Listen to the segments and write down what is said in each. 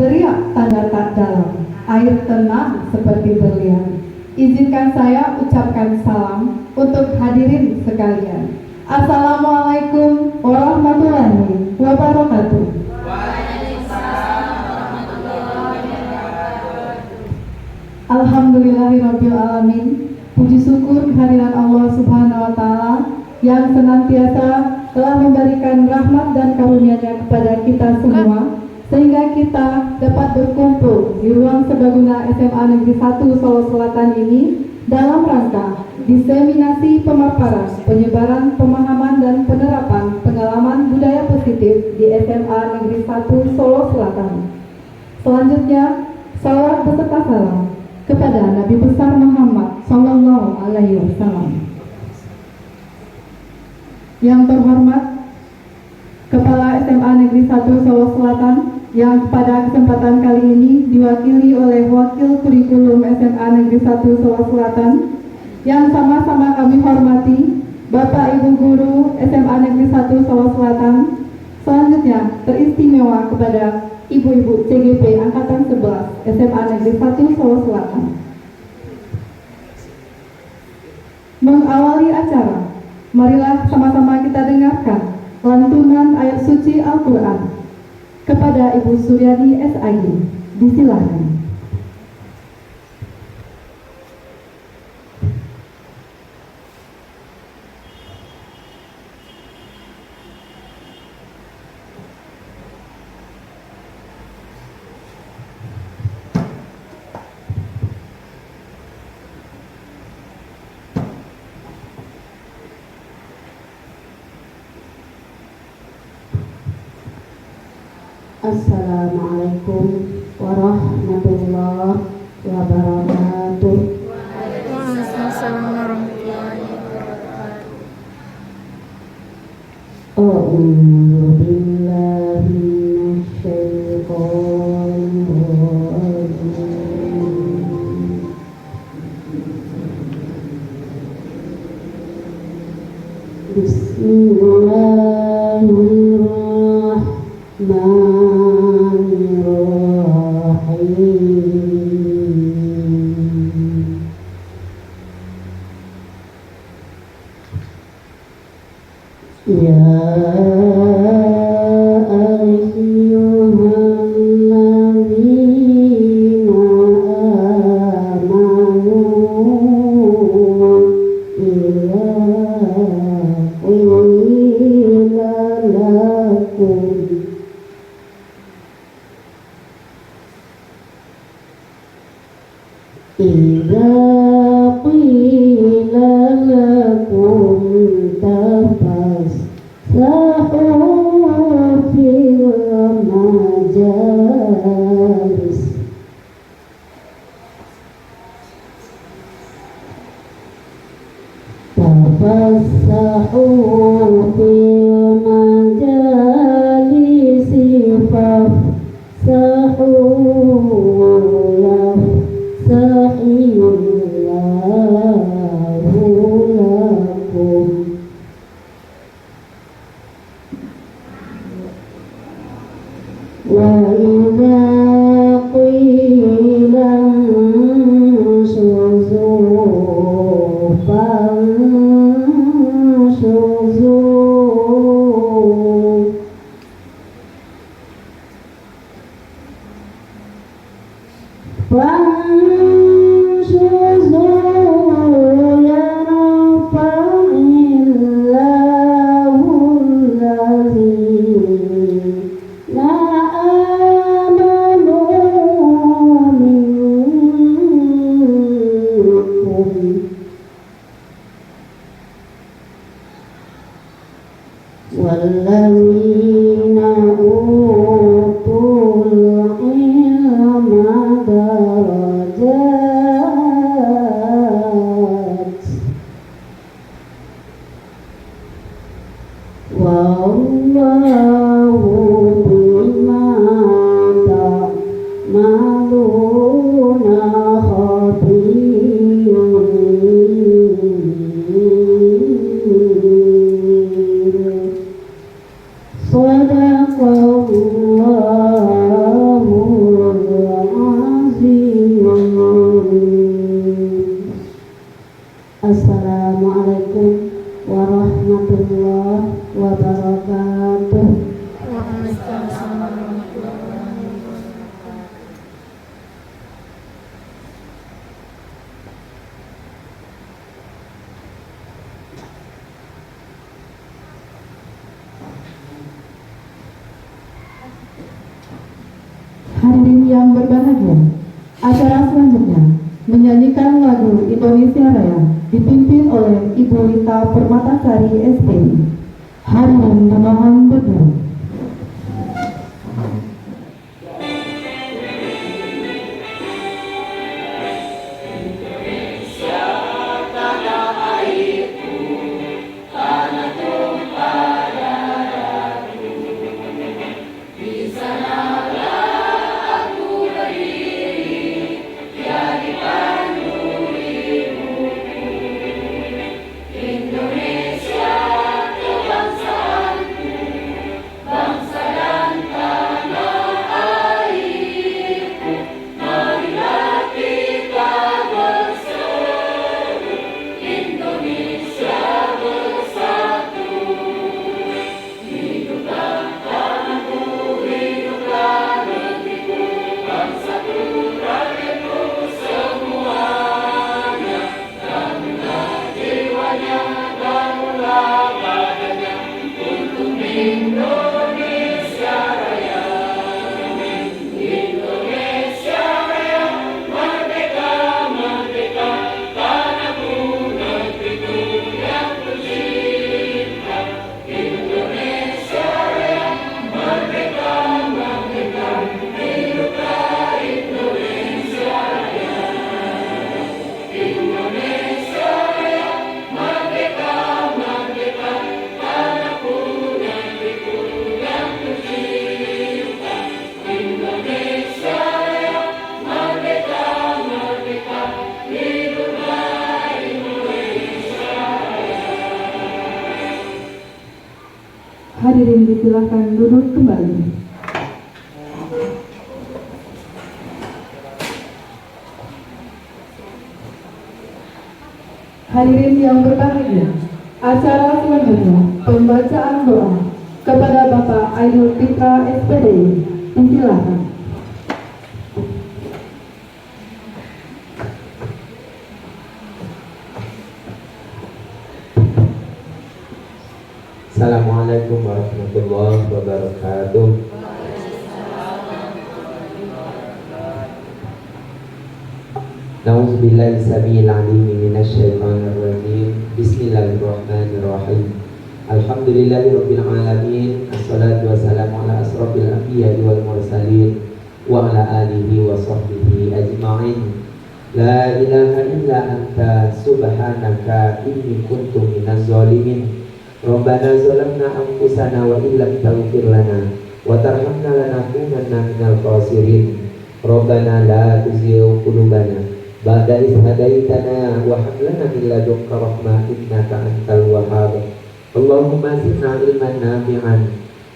beriak tanda tak dalam, air tenang seperti berlian. Izinkan saya ucapkan salam untuk hadirin sekalian. Assalamualaikum warahmatullahi wabarakatuh. Alhamdulillahirabbil alamin. Puji syukur kehadiran Allah Subhanahu wa taala yang senantiasa telah memberikan rahmat dan karunia-Nya kepada kita semua sehingga kita dapat berkumpul di ruang serbaguna SMA Negeri 1 Solo Selatan ini dalam rangka diseminasi pemaparan, penyebaran pemahaman dan penerapan pengalaman budaya positif di SMA Negeri 1 Solo Selatan. Selanjutnya, salawat beserta salam kepada Nabi besar Muhammad Sallallahu Alaihi Wasallam. Yang terhormat Kepala SMA Negeri 1 Solo Selatan, yang pada kesempatan kali ini diwakili oleh Wakil Kurikulum SMA Negeri 1 Solo Selatan, yang sama-sama kami hormati Bapak Ibu Guru SMA Negeri 1 Solo Selatan. Selanjutnya teristimewa kepada Ibu-ibu CGP Angkatan 11 SMA Negeri 1 Solo Selatan. Mengawali acara, marilah sama-sama kita dengarkan lantunan ayat suci Al-Quran kepada Ibu Suryani SID. Disilahkan. Assalamualaikum warahmatullahi wabarakatuh. Waalaikumsalam warahmatullahi wabarakatuh. A'udzu billahi minasyaitonir rajim. Bismillahirrahmanirrahim. Ya ayyuhalladzina amanu idza qila lakum tafassahu fil majalis tafassahu fil majalisi fafsahu yafsahillahu lakum. Wa idza qila anshuzu fanshuzu fanshuzu yarfa'illahu allazina amanu minkum wallazina utul ilma darajat wallahu bima ta'maluna khabir. Shadaqallahul warahmatullahi wabarakatuh. Waalaikumsalam warahmatullahi wabarakatuh. Hadirin yang berbahagia, acara selanjutnya menyanyikan lagu Indonesia Raya dipimpin oleh Ibu Rita Permatasari SPI. Hadirin dimohon berdiri. Hadirin disilahkan duduk kembali. Hadirin yang berbahagia, acara selanjutnya pembacaan doa kepada Bapak Aidul Fitra SPDI. Disilahkan. Assalamualaikum warahmatullahi wabarakatuh. Nauzubillahi samil alim minasyaitonir rajim. Bismillahirrahmanirrahim. Alhamdulillahirabbil alamin. Assalatu wassalamu ala asrofil anbiya'i wal mursalin wa ala alihi wa sahbihi ajma'in. La ilaha illa anta subhanaka inni kuntu minaz zalimin. Rabbana zalamna anfusana wa illam taghfir lana wa tarhamna lanakunanna minal khasirin. Rabbana la tuzigh qulubana ba'da idh hadaitana wa hab lana min ladunka rahmah innaka antal wahhab. Allahumma zidna ilman nafi'an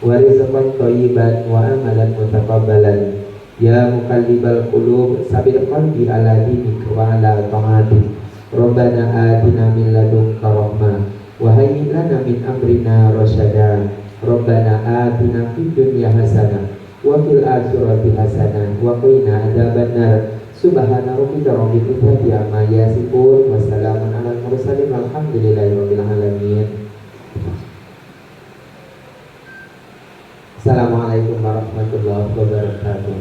wa rizqan thayyiban wa amalan mutaqabbalan. Ya muqallibal qulub sabbit qalbi ala dinik wa ala ta'atik. Rabbana atina min ladunka rahmah wa hayyi lana min amrina rasyada. Rabbana atina fid dunya hasanah wa fil akhirati hasanah wa qina adzabannar. Subhana rabbika rabbil izzati amma yasifun wa salamun alal mursalin walhamdulillahirabbil alamin. Assalamualaikum warahmatullahi wabarakatuh.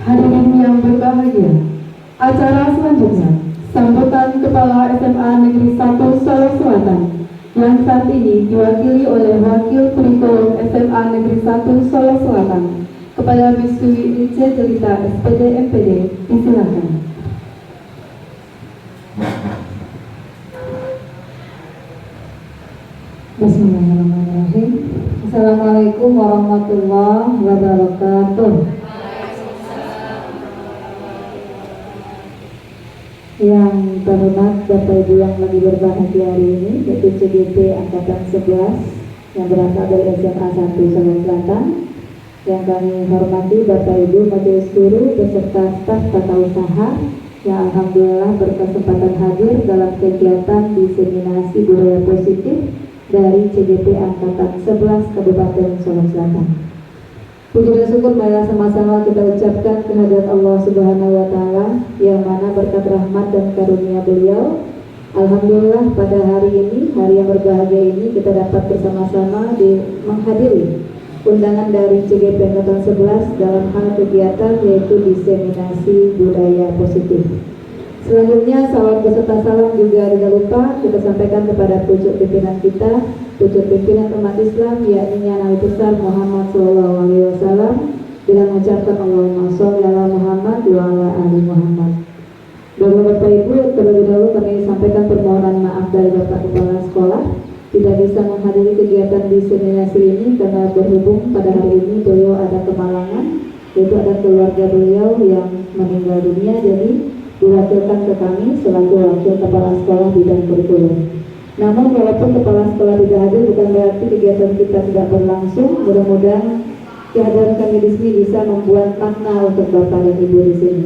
Hadirin yang berbahagia, acara selanjutnya sambutan Kepala SMA Negeri 1 Solo Selatan yang saat ini diwakili oleh Wakil Kurikulum SMA Negeri 1 Solo Selatan kepada Biswi Ice Jelita SPD MPD. Disilakan. Bismillahirrahmanirrahim. Assalamualaikum warahmatullahi wabarakatuh. Yang terhormat Bapak Ibu yang lagi berbahagia hari ini, yaitu CGP Angkatan 11 yang berasal dari SMA 1 Solo Selatan. Yang kami hormati Bapak Ibu Majelis Guru beserta staf tata usaha yang alhamdulillah berkesempatan hadir dalam kegiatan diseminasi budaya positif dari CGP Angkatan 11 Kabupaten Solo Selatan. Puji dan syukur marilah sama-sama kita ucapkan kehadirat Allah Subhanahu wa Ta'ala, yang mana berkat rahmat dan karunia Beliau, alhamdulillah pada hari ini, hari yang berbahagia ini, kita dapat bersama-sama menghadiri undangan dari CGP Angkatan 11 dalam hal kegiatan yaitu diseminasi budaya positif. Selanjutnya salawat beserta salam juga tidak lupa kita sampaikan kepada pucuk pimpinan kita, pucuk pimpinan umat Islam, yakni Nabi besar Muhammad SAW, dengan mengucapkan Allahumma sholli ala Muhammad wa ala ali Muhammad. Bapak Ibu, terlebih dahulu kami sampaikan permohonan maaf dari Bapak Kepala Sekolah tidak bisa menghadiri kegiatan diseminasi ini karena berhubung pada hari ini beliau ada kemalangan, yaitu ada keluarga beliau yang meninggal dunia, jadi diwakilkan ke kami selaku wakil kepala sekolah bidang kurikulum. Namun walaupun kepala sekolah tidak hadir bukan berarti kegiatan kita tidak berlangsung. Mudah-mudahan kehadiran kami di sini bisa membuat makna untuk Bapak dan Ibu di sini.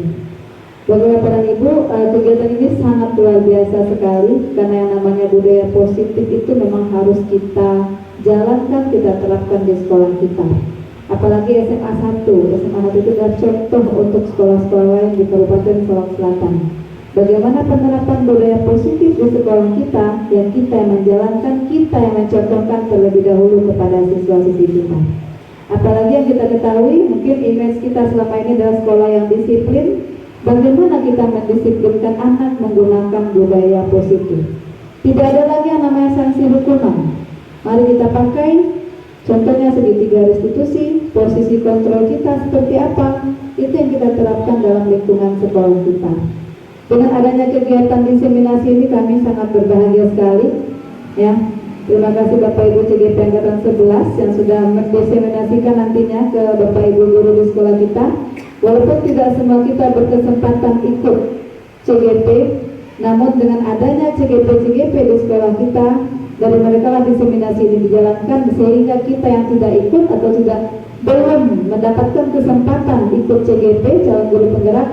Bagi Bapak dan Ibu, kegiatan ini sangat luar biasa sekali karena yang namanya budaya positif itu memang harus kita jalankan, kita terapkan di sekolah kita. Apalagi SMA 1 itu adalah contoh untuk sekolah-sekolah lain di Kabupaten Solo Selatan. Bagaimana penerapan budaya positif di sekolah kita, yang kita yang menjalankan, kita yang mencontohkan terlebih dahulu kepada siswa-siswi kita. Apalagi yang kita ketahui, mungkin image kita selama ini adalah sekolah yang disiplin. Bagaimana kita mendisiplinkan anak menggunakan budaya positif? Tidak ada lagi yang namanya sanksi hukuman. Mari kita pakai contohnya segitiga restitusi, posisi kontrol kita seperti apa, itu yang kita terapkan dalam lingkungan sekolah kita. Dengan adanya kegiatan diseminasi ini kami sangat berbahagia sekali, ya. Terima kasih Bapak Ibu CGP Angkatan 11 yang sudah mendiseminasikan nantinya ke Bapak Ibu guru di sekolah kita. Walaupun tidak semua kita berkesempatan ikut CGP, namun dengan adanya CGP di sekolah kita, dari mereka lah diseminasi ini dijalankan, sehingga kita yang tidak ikut atau belum mendapatkan kesempatan ikut CGP calon guru penggerak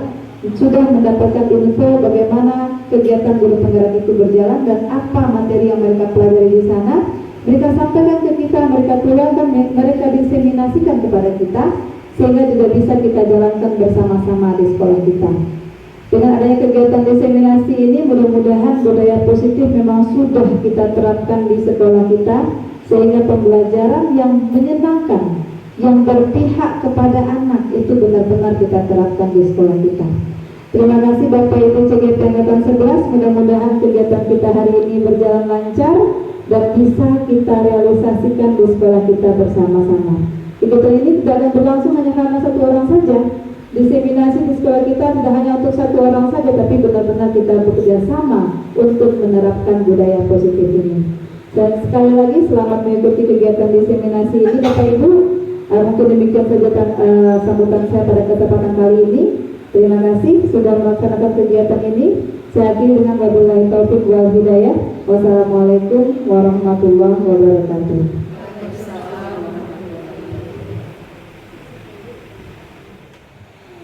sudah mendapatkan info bagaimana kegiatan guru penggerak itu berjalan dan apa materi yang mereka pelajari di sana. Mereka sampaikan ke kita, mereka keluarkan, mereka diseminasikan kepada kita, sehingga juga bisa kita jalankan bersama-sama di sekolah kita. Dengan adanya kegiatan diseminasi ini, mudah-mudahan budaya positif memang sudah kita terapkan di sekolah kita, sehingga pembelajaran yang menyenangkan, yang berpihak kepada anak itu benar-benar kita terapkan di sekolah kita. Terima kasih Bapak Ibu CGP Angkatan 11, mudah-mudahan kegiatan kita hari ini berjalan lancar dan bisa kita realisasikan di sekolah kita bersama-sama. Kegiatan ini tidak akan berlangsung hanya karena satu orang saja. Diseminasi di sekolah kita tidak hanya untuk satu orang saja, tapi benar-benar kita bekerja sama untuk menerapkan budaya positif ini. Dan sekali lagi selamat mengikuti kegiatan diseminasi ini Bapak Ibu. Mungkin demikian saja sambutan saya pada kesempatan kali ini. Terima kasih sudah melaksanakan kegiatan ini. Saya akhiri dengan wabillahi taufik wal hidayah. Wassalamualaikum warahmatullahi wabarakatuh.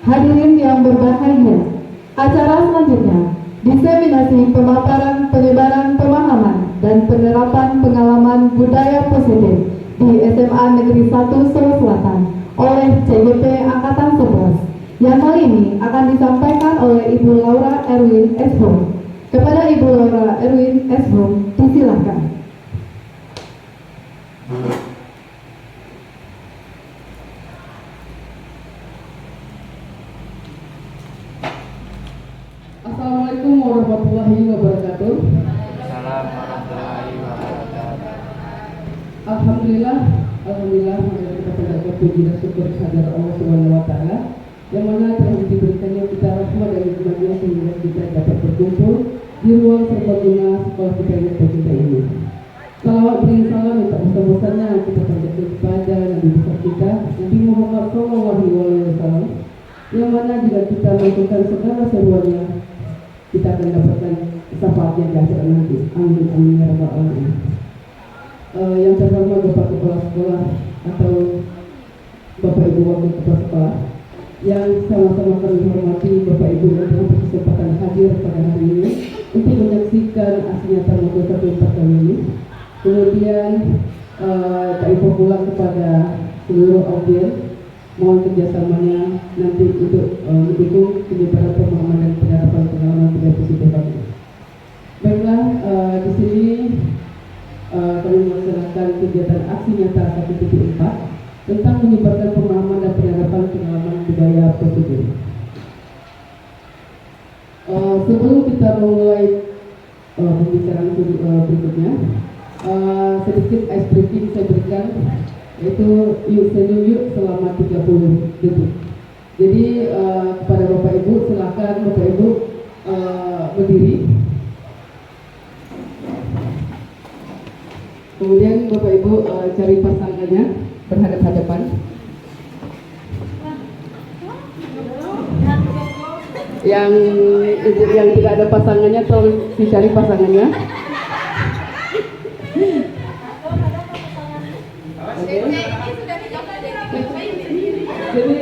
Hadirin yang berbahagia, acara selanjutnya diseminasi pemaparan penyebaran pemahaman dan penerapan pengalaman budaya positif di SMA Negeri 1 Solo Selatan oleh CGP Angkatan 11. Yang kali ini akan disampaikan oleh Ibu Laura Erwin Eshom. Kepada Ibu Laura Erwin Eshom, disilahkan. Assalamualaikum warahmatullahi wabarakatuh. Assalamualaikum warahmatullahi wabarakatuh. Alhamdulillah, marilah kita panjatkan puji dan syukur kehadirat Allah Subhanahu wa Ta'ala, yang mana telah diberikannya kita rahmat dan nikmatnya sehingga kita dapat berkumpul di ruang serbaguna sekolah kita yang tercinta ini. Salawat dan salam yang tak bosan-bosannya kita panjatkan kepada Nabi besar kita, Nabi Muhammad SAW, yang mana jika kita melakukan segala seruannya, kita akan dapatkan syafaatnya di akhirat nanti. Amin amin ya rabbal alamin. yang terhormat Bapak Kepala Sekolah atau Bapak Ibu Wakil Kepala Sekolah, yang sama-sama kami hormati Bapak Ibu yang telah berkesempatan hadir pada hari ini untuk menyaksikan aksi nyata Modul 14 kali ini. Kemudian tak info pula kepada seluruh audiens, mohon kerjasamanya nanti untuk mendukung penyebaran pemahaman dan penerapan pengalaman budaya positif kami. Baiklah, di sini kami melaksanakan kegiatan aksi nyata 1.4 tentang menyebarkan pemahaman dan penerapan pengalaman budaya positif. Sebelum kita memulai pembicaraan berikutnya, sedikit ice breaking saya berikan, yaitu yuk senyum yuk selama 30 detik. Jadi kepada Bapak Ibu, silakan Bapak Ibu berdiri. Kemudian Bapak Ibu cari pasangannya berhadap-hadapan. Yang tidak ada pasangannya tolong dicari pasangannya. Jadi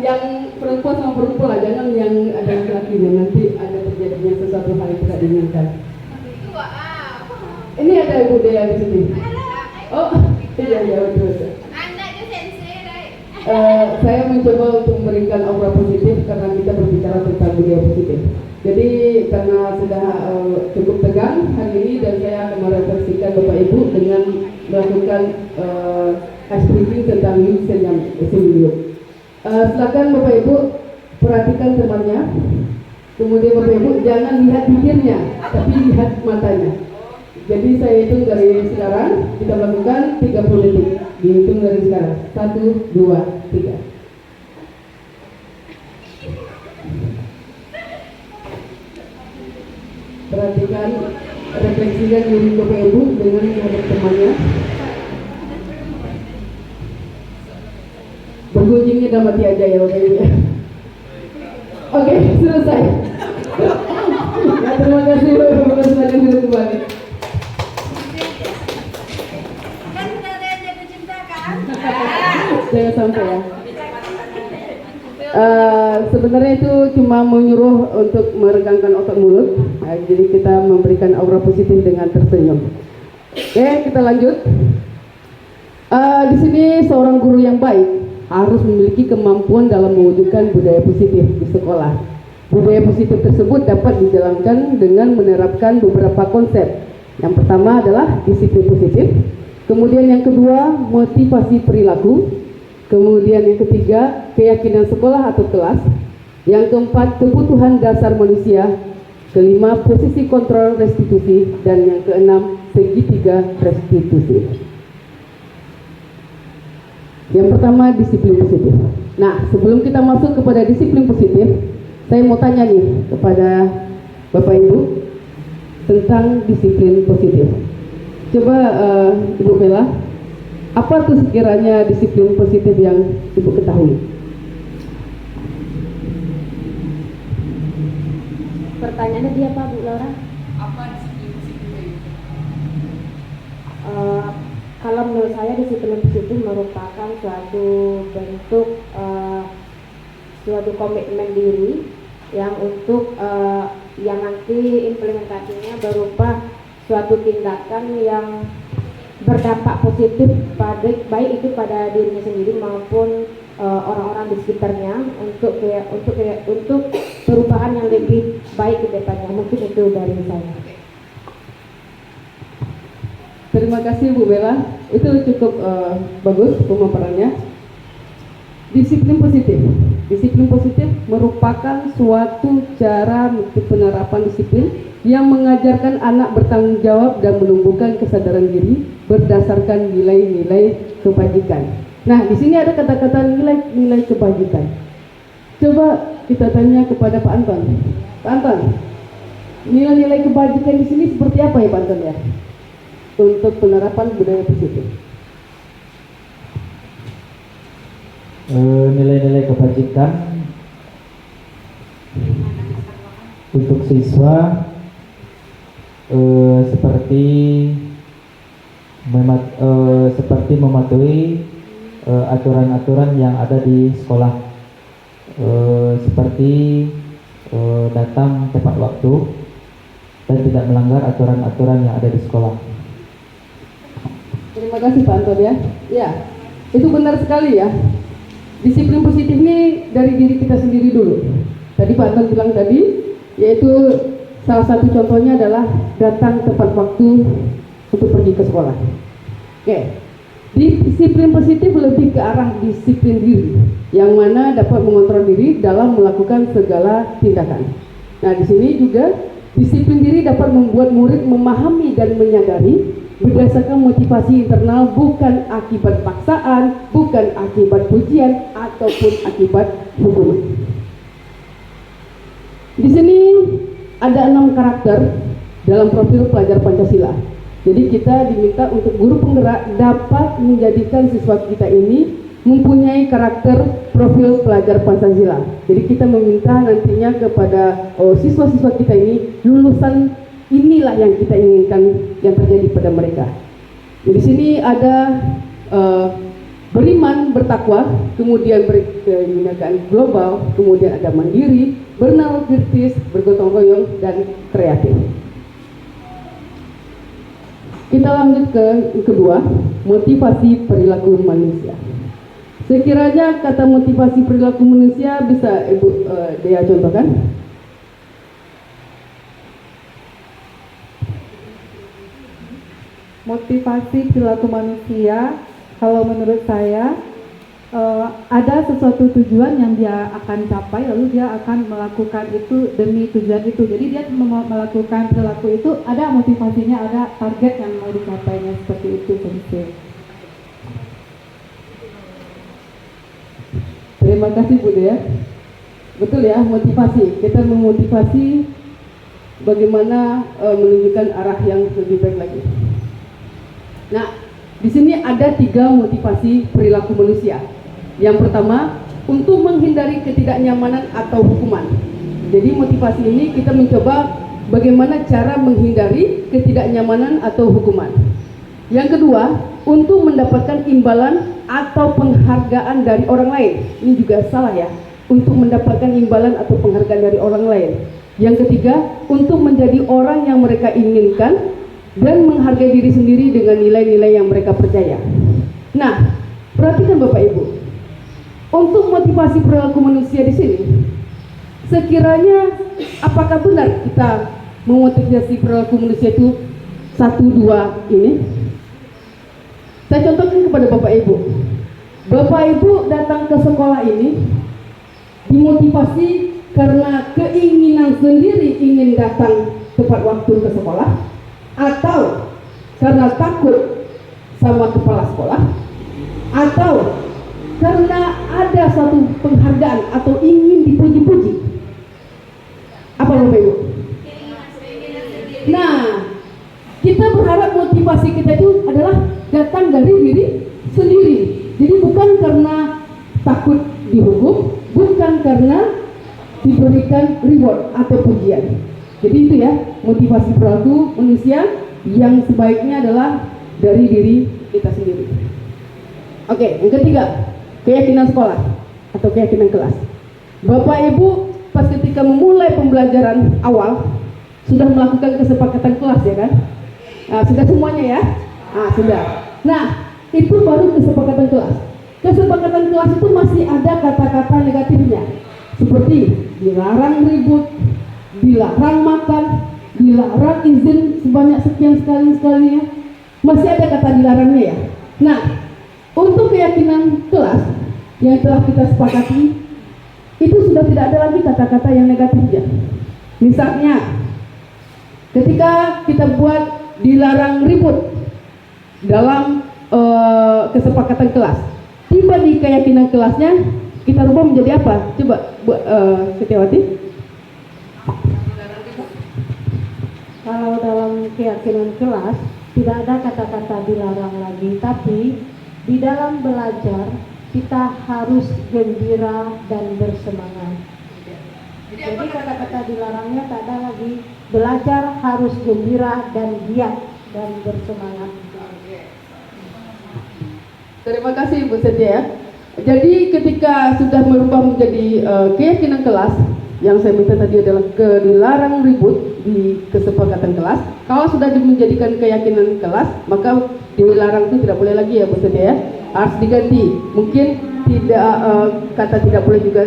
yang perempuan sama perempuan lah, jangan yang ada laki-lakinya, nanti ada terjadinya sesuatu hal yang tidak diinginkan. Ini ada Ibu Dea di sini. Oh, iya betul. Saya mencoba untuk memberikan aura positif karena kita berbicara tentang budaya positif. Jadi karena sudah cukup tegang hari ini, dan saya akan merefleksikan Bapak Ibu dengan melakukan ice breaking tentang senyum. Silakan Bapak Ibu perhatikan temannya. Kemudian Bapak Ibu jangan lihat bibirnya, tapi lihat matanya. Jadi saya hitung dari sekarang, kita lakukan 30 detik. Dihitung dari sekarang. 1, 2, 3. Perhatikan, refleksikan diri Bapak Ibu dengan menghadap temannya. Bergunjingnya dalam mati aja ya Bapak Ibu. Oke, selesai. Ya, terima kasih Bapak Ibu, silakan duduk kembali. Jangan sampai ya. Sebenarnya itu cuma menyuruh untuk meregangkan otot mulut. Jadi kita memberikan aura positif dengan tersenyum. Oke, kita lanjut. Di sini seorang guru yang baik harus memiliki kemampuan dalam mewujudkan budaya positif di sekolah. Budaya positif tersebut dapat dijalankan dengan menerapkan beberapa konsep. Yang pertama adalah disiplin positif. Kemudian yang kedua, motivasi perilaku. Kemudian yang ketiga, keyakinan sekolah atau kelas. Yang keempat, kebutuhan dasar manusia. Kelima, posisi kontrol restitusi. Dan yang keenam, segitiga restitusi. Yang pertama, disiplin positif. Nah, sebelum kita masuk kepada disiplin positif, saya mau tanya nih kepada Bapak Ibu tentang disiplin positif. Coba Ibu Bella, apa tuh sekiranya disiplin positif yang Ibu ketahui? Pertanyaannya dia apa, Bu Laura? Apa disiplin positif? Kalau menurut saya disiplin positif merupakan suatu bentuk suatu komitmen diri yang untuk yang nanti implementasinya berupa suatu tindakan yang berdampak positif pada baik itu pada dirinya sendiri maupun orang-orang di sekitarnya untuk perubahan yang lebih baik ke depannya. Mungkin itu dari saya. Terima kasih Bu Bella, itu cukup bagus pemaparannya. Disiplin positif. Disiplin positif merupakan suatu cara penerapan disiplin yang mengajarkan anak bertanggung jawab dan menumbuhkan kesadaran diri berdasarkan nilai-nilai kebajikan. Nah, di sini ada kata-kata nilai-nilai kebajikan. Coba kita tanya kepada Pak Anton. Pak Anton, nilai-nilai kebajikan di sini seperti apa ya Pak Anton ya? Untuk penerapan budaya positif. Nilai-nilai kebajikan untuk siswa seperti seperti mematuhi aturan-aturan yang ada di sekolah, seperti datang tepat waktu dan tidak melanggar aturan-aturan yang ada di sekolah. Terima kasih Pak Anton ya. Ya, itu benar sekali ya. Disiplin positif ini dari diri kita sendiri dulu. Tadi Pak Anton bilang tadi, yaitu salah satu contohnya adalah datang tepat waktu untuk pergi ke sekolah. Oke, disiplin positif lebih ke arah disiplin diri, yang mana dapat mengontrol diri dalam melakukan segala tindakan. Nah, di sini juga disiplin diri dapat membuat murid memahami dan menyadari berdasarkan motivasi internal, bukan akibat paksaan, bukan akibat pujian ataupun akibat hukuman. Di sini ada 6 karakter dalam profil pelajar Pancasila. Jadi kita diminta untuk guru penggerak dapat menjadikan siswa kita ini mempunyai karakter profil pelajar Pancasila. Jadi kita meminta nantinya kepada siswa-siswa kita ini lulusan inilah yang kita inginkan yang terjadi pada mereka. Di sini ada beriman, bertakwa, kemudian berkebinekaan global, kemudian ada mandiri, bernal kritis, bergotong royong, dan kreatif. Kita lanjut ke kedua, motivasi perilaku manusia. Sekiranya kata motivasi perilaku manusia bisa Ibu Dea contohkan? Motivasi perilaku manusia, kalau menurut saya ada sesuatu tujuan yang dia akan capai, lalu dia akan melakukan itu demi tujuan itu. Jadi dia melakukan perilaku itu ada motivasinya, ada target yang mau dicapainya, seperti itu. Terima kasih Bu Dea. Betul ya, motivasi. Kita memotivasi bagaimana menunjukkan arah yang lebih baik lagi. Nah, di sini ada 3 motivasi perilaku manusia. Yang pertama, untuk menghindari ketidaknyamanan atau hukuman. Jadi motivasi ini kita mencoba bagaimana cara menghindari ketidaknyamanan atau hukuman. Yang kedua, untuk mendapatkan imbalan atau penghargaan dari orang lain. Ini juga salah ya, untuk mendapatkan imbalan atau penghargaan dari orang lain. Yang ketiga, untuk menjadi orang yang mereka inginkan dan menghargai diri sendiri dengan nilai-nilai yang mereka percaya. Nah, perhatikan Bapak Ibu, untuk motivasi perilaku manusia di sini, sekiranya apakah benar kita memotivasi perilaku manusia itu 1, 2 ini? Saya contohkan kepada Bapak Ibu. Bapak Ibu datang ke sekolah ini dimotivasi karena keinginan sendiri ingin datang tepat waktu ke sekolah, atau karena takut sama kepala sekolah, atau karena ada satu penghargaan atau ingin dipuji-puji. Apa Bapak Ibu? Nah, kita berharap motivasi kita itu adalah datang dari diri sendiri. Jadi bukan karena takut dihukum, bukan karena diberikan reward atau pujian. Jadi itu ya, motivasi perilaku manusia yang sebaiknya adalah dari diri kita sendiri. Oke, yang ketiga, keyakinan sekolah atau keyakinan kelas. Bapak Ibu pas ketika memulai pembelajaran awal sudah melakukan kesepakatan kelas ya kan? Nah, sudah semuanya ya? Nah, sudah. Nah, itu baru kesepakatan kelas. Kesepakatan kelas itu masih ada kata-kata negatifnya, seperti dilarang ribut, dilarang makan, dilarang izin sebanyak sekian sekalinya, masih ada kata dilarangnya ya. Nah, untuk keyakinan kelas yang telah kita sepakati, itu sudah tidak ada lagi kata-kata yang negatifnya. Misalnya, ketika kita buat dilarang ribut dalam kesepakatan kelas, tiba di keyakinan kelasnya kita rubah menjadi apa? Coba Bu Setiawati. Kalau dalam keyakinan kelas tidak ada kata-kata dilarang lagi, tapi di dalam belajar kita harus gembira dan bersemangat. Jadi kata-kata dilarangnya tak ada lagi, belajar harus gembira dan giat dan bersemangat. Terima kasih Bu Setia ya. Jadi ketika sudah merubah menjadi keyakinan kelas, yang saya minta tadi adalah dilarang ribut di kesepakatan kelas. Kalau sudah menjadikan keyakinan kelas, maka dilarang itu tidak boleh lagi ya Bu Setia ya. Harus diganti. Mungkin tidak kata tidak boleh juga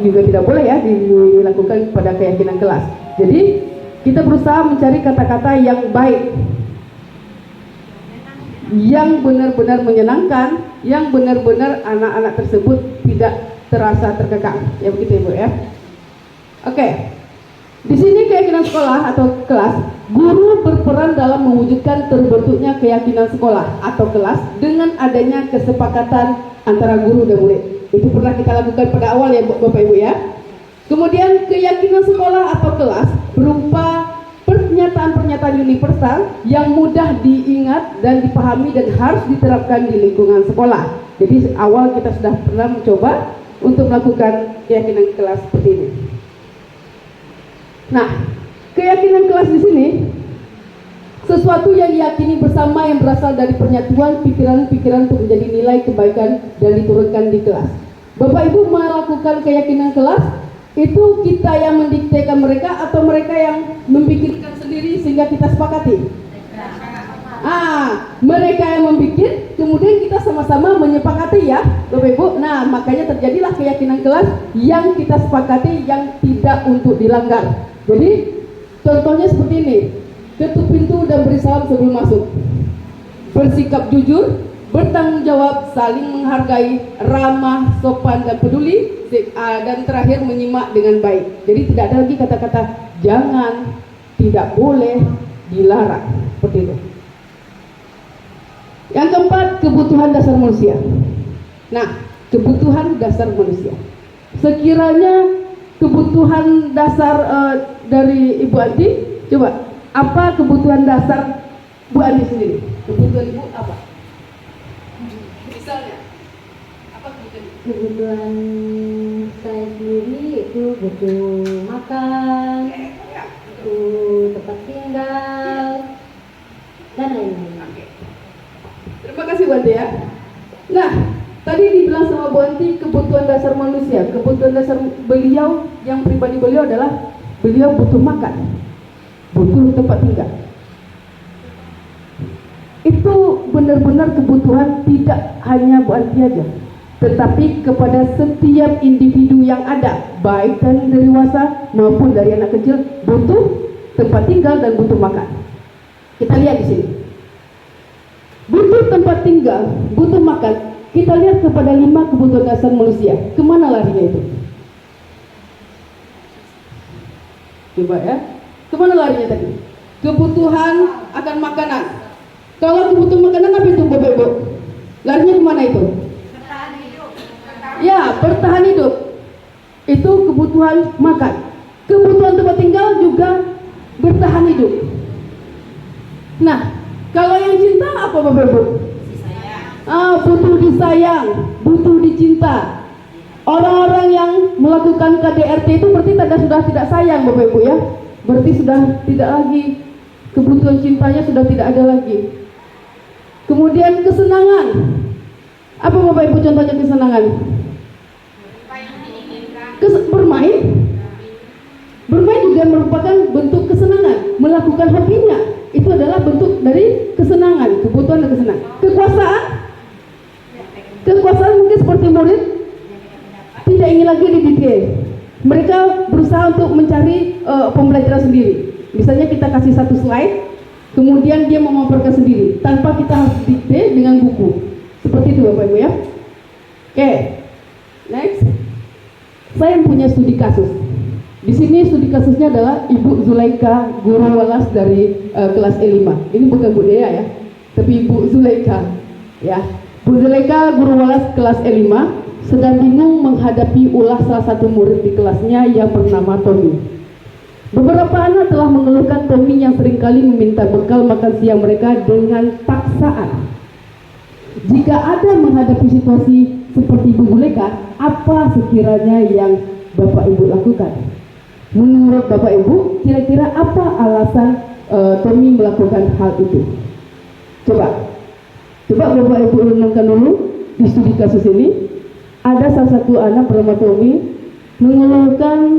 tidak boleh ya dilakukan pada keyakinan kelas. Jadi kita berusaha mencari kata-kata yang baik, yang benar-benar menyenangkan, yang benar-benar anak-anak tersebut tidak terasa terkekang. Ya begitu Ibu ya. Oke. Di sini keyakinan sekolah atau kelas, guru berperan dalam mewujudkan terbentuknya keyakinan sekolah atau kelas dengan adanya kesepakatan antara guru dan murid. Itu pernah kita lakukan pada awal ya Bapak Ibu ya. Kemudian keyakinan sekolah atau kelas berupa pernyataan-pernyataan universal yang mudah diingat dan dipahami dan harus diterapkan di lingkungan sekolah. Jadi awal kita sudah pernah mencoba untuk melakukan keyakinan kelas seperti ini. Nah, keyakinan kelas di sini sesuatu yang diyakini bersama yang berasal dari penyatuan pikiran-pikiran untuk menjadi nilai kebaikan dan diturunkan di kelas. Bapak Ibu melakukan keyakinan kelas, itu kita yang mendiktekan mereka atau mereka yang memikirkan sendiri sehingga kita sepakati? Mereka yang memikir, kemudian kita sama-sama menyepakati ya Bapak Ibu. Nah, makanya terjadilah keyakinan kelas yang kita sepakati yang tidak untuk dilanggar. Jadi contohnya seperti ini: ketuk pintu dan beri salam sebelum masuk, bersikap jujur, bertanggung jawab, saling menghargai, ramah, sopan dan peduli, dan terakhir menyimak dengan baik. Jadi tidak ada lagi kata-kata jangan, tidak boleh, dilarang, seperti itu. Yang keempat, kebutuhan dasar manusia. Nah, kebutuhan dasar manusia. Sekiranya kebutuhan dasar dari Ibu Anti, coba apa kebutuhan dasar Bu Anti sendiri? Kebutuhan Ibu apa? Misalnya, apa kebutuhan? Kebutuhan saya sendiri itu butuh makan, butuh tempat tinggal, dan lain-lain. Terima kasih Bu Anti ya. Nah, tadi dibilang sama Bu Anti kebutuhan dasar manusia. Kebutuhan dasar beliau yang pribadi beliau adalah beliau butuh makan, butuh tempat tinggal. Itu benar-benar kebutuhan tidak hanya Bu Anti aja, tetapi kepada setiap individu yang ada, baik dari dewasa maupun dari anak kecil, butuh tempat tinggal dan butuh makan. Kita lihat di sini. Butuh tempat tinggal, butuh makan. Kita lihat kepada 5 kebutuhan dasar manusia. Kemana larinya itu? Coba ya. Kemana larinya tadi? Kebutuhan akan makanan. Kalau kebutuhan makanan apa itu Bapak Ibu? Larinya kemana itu? Bertahan hidup. Ya, bertahan hidup. Itu kebutuhan makan. Kebutuhan tempat tinggal juga bertahan hidup. Nah, kalau yang cinta apa Bapak Ibu? Butuh disayang, butuh dicinta. Orang-orang yang melakukan KDRT itu berarti sudah tidak sayang Bapak Ibu ya. Berarti sudah tidak lagi, kebutuhan cintanya sudah tidak ada lagi. Kemudian kesenangan. Apa Bapak Ibu contohnya kesenangan? Bermain. Bermain juga merupakan bentuk kesenangan. Melakukan hobinya itu adalah bentuk dari kesenangan, kebutuhan dan kesenangan. Kekuasaan mungkin seperti murid tidak ingin lagi dididik. Mereka berusaha untuk mencari pembelajaran sendiri. Misalnya kita kasih satu slide, kemudian dia memaparkan sendiri tanpa kita harus dikte dengan buku. Seperti itu Bapak Ibu ya. Oke, next. Saya punya studi kasus. Di sini studi kasusnya adalah Ibu Zulaika, guru walas dari kelas E5. Ini bukan Bu Dea ya, tapi Ibu Zulaika ya. Bu Zulaika, guru walas kelas E5, sedang bingung menghadapi ulah salah satu murid di kelasnya yang bernama Tommy. Beberapa anak telah mengeluhkan Tommy yang seringkali meminta bekal makan siang mereka dengan paksaan. Jika ada menghadapi situasi seperti Bu Zulaika, apa sekiranya yang Bapak Ibu lakukan? Menurut Bapak Ibu, kira-kira apa alasan Tommy melakukan hal itu? Coba Bapak Ibu renungkan dulu. di studi kasus ini ada salah satu anak bernama Tommy mengeluhkan,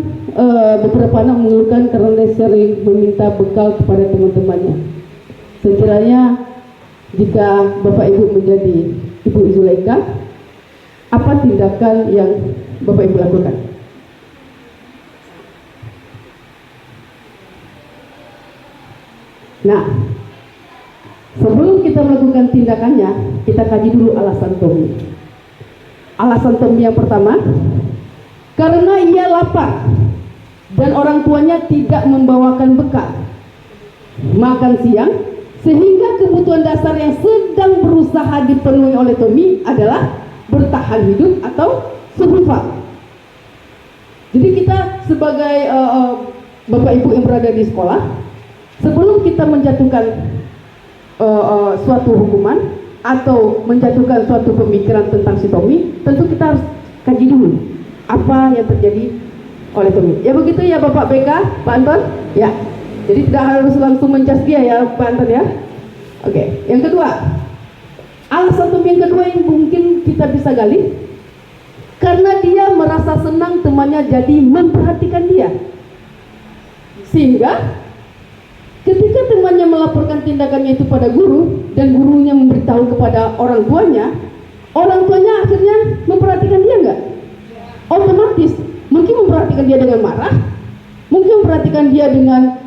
beberapa anak mengeluhkan karena dia sering meminta bekal kepada teman-temannya. Sekiranya jika Bapak Ibu menjadi Ibu Zulaika, apa tindakan yang Bapak Ibu lakukan? Nah, sebelum kita melakukan tindakannya, kita kaji dulu alasan Tommy. Alasan Tommy yang pertama, karena ia lapar dan orang tuanya tidak membawakan bekal makan siang, sehingga kebutuhan dasar yang sedang berusaha dipenuhi oleh Tommy adalah bertahan hidup atau survival. Jadi kita sebagai Bapak Ibu yang berada di sekolah, sebelum kita menjatuhkan suatu hukuman atau menjatuhkan suatu pemikiran tentang si Tommy, tentu kita harus kaji dulu apa yang terjadi oleh Tommy. Ya begitu ya Bapak BK, Pak Anton? Ya. Jadi tidak harus langsung menjudge dia ya Pak Anton ya. Oke. Yang kedua, alasan Tommy yang kedua yang mungkin kita bisa gali, karena dia merasa senang temannya jadi memperhatikan dia, sehingga ketika temannya melaporkan tindakannya itu pada guru dan gurunya memberitahu kepada orang tuanya akhirnya memperhatikan dia enggak? Otomatis mungkin memperhatikan dia dengan marah, mungkin memperhatikan dia dengan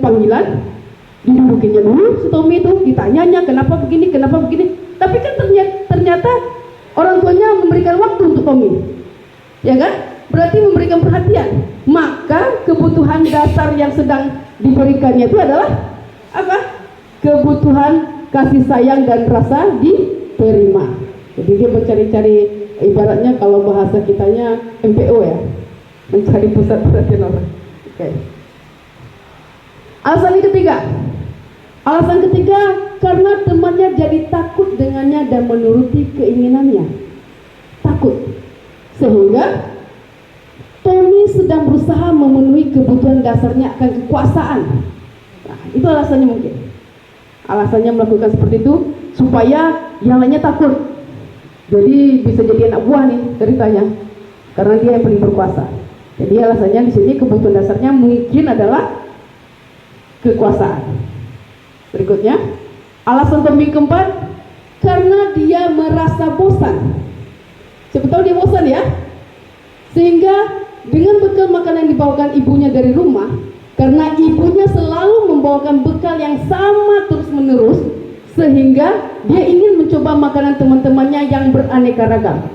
panggilan, didudukinnya dulu si Tommy itu, ditanyanya kenapa begini, tapi kan ternyata orang tuanya memberikan waktu untuk Tommy, ya kan? Berarti memberikan perhatian, maka kebutuhan dasar yang sedang diberikannya itu adalah apa? Kebutuhan kasih sayang dan rasa diterima. Jadi dia mencari-cari, ibaratnya kalau bahasa kitanya MPO ya, mencari pusat perhatian orang. Oke. Alasan ketiga, karena temannya jadi takut dengannya dan menuruti keinginannya. Takut, sehingga Tommy sedang berusaha memenuhi kebutuhan dasarnya akan kekuasaan. Nah, itu alasannya mungkin. Alasannya melakukan seperti itu supaya yang lainnya takut. Jadi bisa jadi anak buah nih ceritanya, karena dia yang paling berkuasa. Jadi alasannya di sini kebutuhan dasarnya mungkin adalah kekuasaan. Berikutnya, alasan Tommy keempat, karena dia merasa bosan. Siapa tahu dia bosan ya, sehingga dengan bekal makanan yang dibawakan ibunya dari rumah, karena ibunya selalu membawakan bekal yang sama terus menerus, sehingga dia ingin mencoba makanan teman-temannya yang beraneka ragam.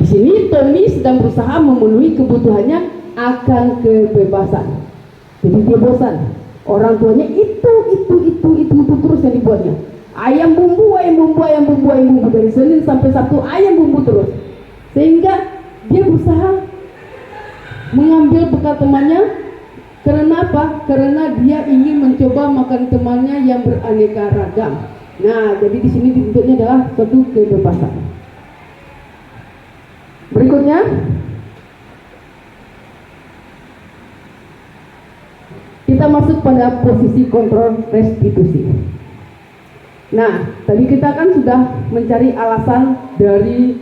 Di sini Tommy sedang berusaha memenuhi kebutuhannya akan kebebasan. Jadi dia bosan. Orang tuanya itu terus yang dibuatnya. Ayam bumbu dari Senin sampai Sabtu ayam bumbu terus. Sehingga dia berusaha mengambil bekal temannya. Karena apa? Karena dia ingin mencoba makan temannya yang beraneka ragam. Nah, jadi di sini dituntutnya adalah suatu kebebasan. Berikutnya, kita masuk pada posisi kontrol restitusi. Nah, tadi kita kan sudah mencari alasan dari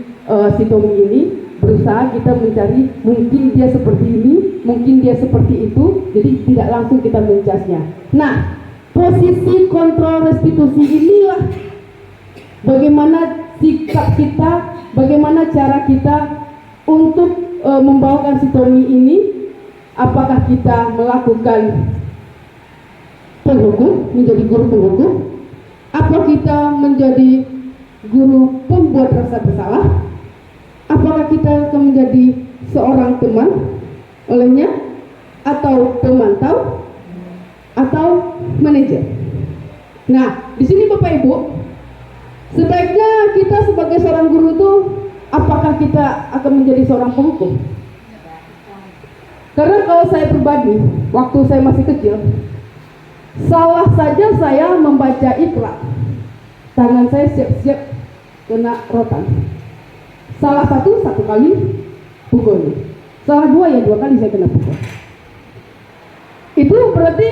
si Tommy ini, berusaha kita mencari mungkin dia seperti ini, mungkin dia seperti itu, jadi tidak langsung kita menjudge-nya. Nah, posisi kontrol restitusi inilah bagaimana sikap kita, bagaimana cara kita untuk membawakan si Tommy ini. Apakah kita melakukan penghukum, menjadi guru penghukum, atau kita menjadi guru pembuat rasa bersalah? Apakah kita akan menjadi seorang teman olehnya, atau pemantau, atau manajer? Nah, di sini Bapak Ibu, sebaiknya kita sebagai seorang guru itu, apakah kita akan menjadi seorang penghukum? Karena kalau saya pribadi, waktu saya masih kecil, salah saja saya membaca ikrar, tangan saya siap-siap kena rotan. Salah satu kali pukul, salah dua kali saya kena pukul. Itu berarti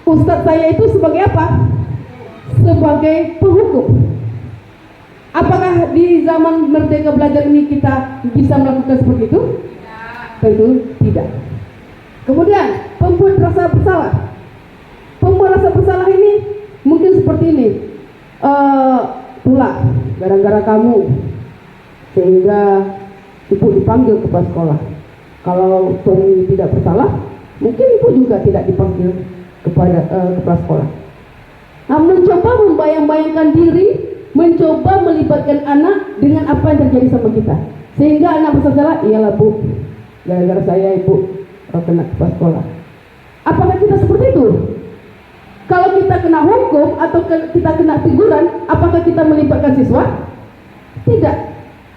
ustadz saya itu sebagai apa? Sebagai penghukum. Apakah di zaman Merdeka Belajar ini kita bisa melakukan seperti itu? Tentu tidak. Kemudian pembuat rasa bersalah. Pembuat rasa bersalah ini mungkin seperti ini. Pula gara-gara kamu sehingga ibu dipanggil kepala sekolah. Kalau Tommy tidak bersalah, mungkin ibu juga tidak dipanggil kepada kepala sekolah. Nah, mencoba membayang-bayangkan diri, mencoba melibatkan anak dengan apa yang terjadi sama kita, sehingga anak bersalah, iyalah bu, gara-gara saya ibu kena kepala sekolah. Apakah kita seperti itu? Kalau kita kena hukum atau kita kena teguran, apakah kita melibatkan siswa? Tidak.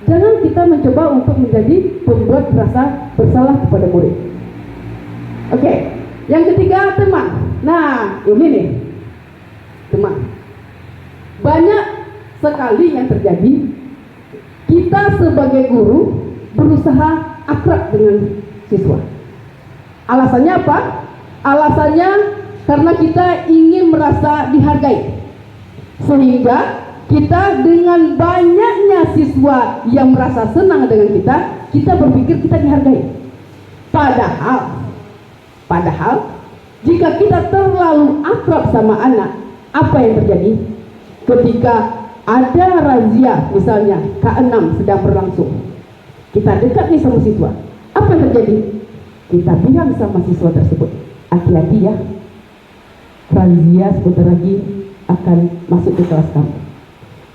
Jangan kita mencoba untuk menjadi pembuat rasa bersalah kepada murid. Oke. Yang ketiga, teman. Nah, ini nih, teman. Banyak sekali yang terjadi, kita sebagai guru berusaha akrab dengan siswa. Alasannya apa? Alasannya karena kita ingin merasa dihargai, sehingga kita dengan banyaknya siswa yang merasa senang dengan kita berpikir kita dihargai. Padahal jika kita terlalu akrab sama anak, apa yang terjadi? Ketika ada razia, misalnya K6 sedang berlangsung, kita dekat nih sama siswa, apa yang terjadi? Kita bilang sama siswa tersebut, hati-hati ya, razia sebentar lagi akan masuk ke kelas kamu.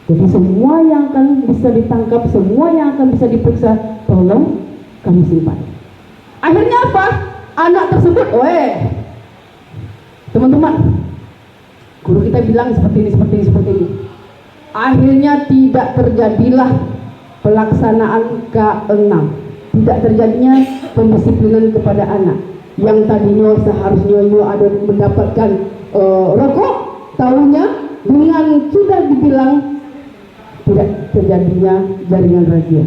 Jadi semua yang akan bisa ditangkap, semua yang akan bisa diperiksa, tolong kami simpan. Akhirnya apa? Anak tersebut, teman-teman, guru kita bilang seperti ini. Akhirnya tidak terjadilah pelaksanaan K6. Tidak terjadinya pendisiplinan kepada anak. Yang tadinya seharusnya ada mendapatkan rokok, tahunya dengan sudah dibilang tidak terjadinya jaringan razia.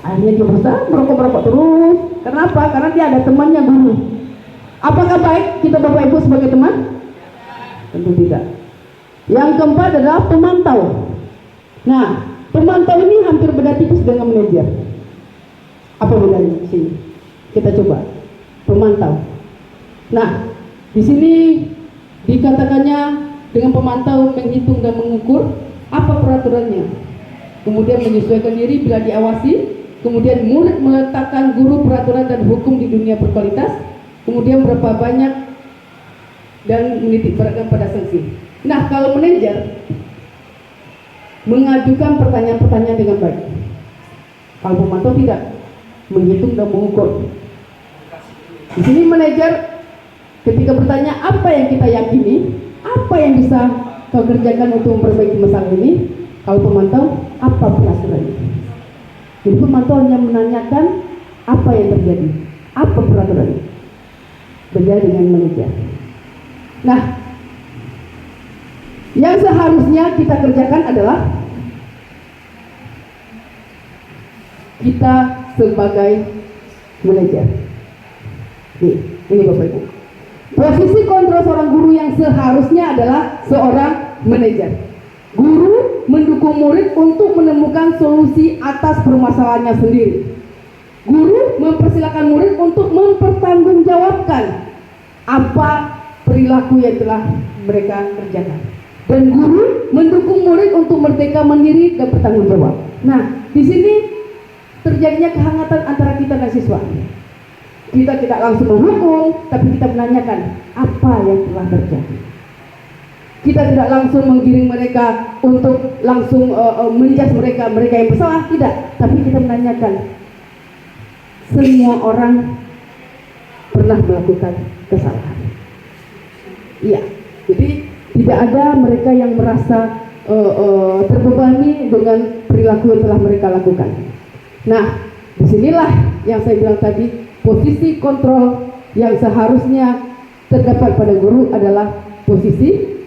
Akhirnya dia berusaha merokok terus. Kenapa? Karena dia ada temannya guru. Apakah baik kita Bapak Ibu sebagai teman? Tentu tidak. Yang keempat adalah pemantau. Nah, pemantau ini hampir beda tipis dengan manajer. Apa bedanya di sini? Kita coba pemantau. Nah, di sini dikatakannya dengan pemantau menghitung dan mengukur apa peraturannya, kemudian menyesuaikan diri bila diawasi, kemudian murid meletakkan guru peraturan dan hukum di dunia berkualitas, kemudian berapa banyak, dan menitik beratkan pada sanksi. Nah, kalau manajer mengajukan pertanyaan-pertanyaan dengan baik, kalau pemantau tidak, menghitung dan mengukur. Di sini manajer ketika bertanya apa yang kita yakini, apa yang bisa kau kerjakan untuk memperbaiki masalah ini, kalau pemantau apa peraturannya. Jadi pemantau hanya menanyakan apa yang terjadi, apa peraturannya. Beda dengan manajer. Nah, yang seharusnya kita kerjakan adalah kita sebagai manajer. Ini Bapak Ibu. Posisi kontrol seorang guru yang seharusnya adalah seorang manajer. Guru mendukung murid untuk menemukan solusi atas permasalahannya sendiri. Guru mempersilahkan murid untuk mempertanggungjawabkan apa perilaku yang telah mereka kerjakan. Dan guru mendukung murid untuk merdeka mandiri dan bertanggung jawab. Nah, di sini terjadinya kehangatan antara kita dan siswa. Kita tidak langsung menghukum, tapi kita menanyakan apa yang telah terjadi. Kita tidak langsung menggiring mereka untuk langsung menjas mereka yang bersalah, tidak. Tapi kita menanyakan, semua orang pernah melakukan kesalahan. Iya, jadi tidak ada mereka yang merasa terbebani dengan perilaku yang telah mereka lakukan. Nah, disinilah yang saya bilang tadi, posisi kontrol yang seharusnya terdapat pada guru adalah posisi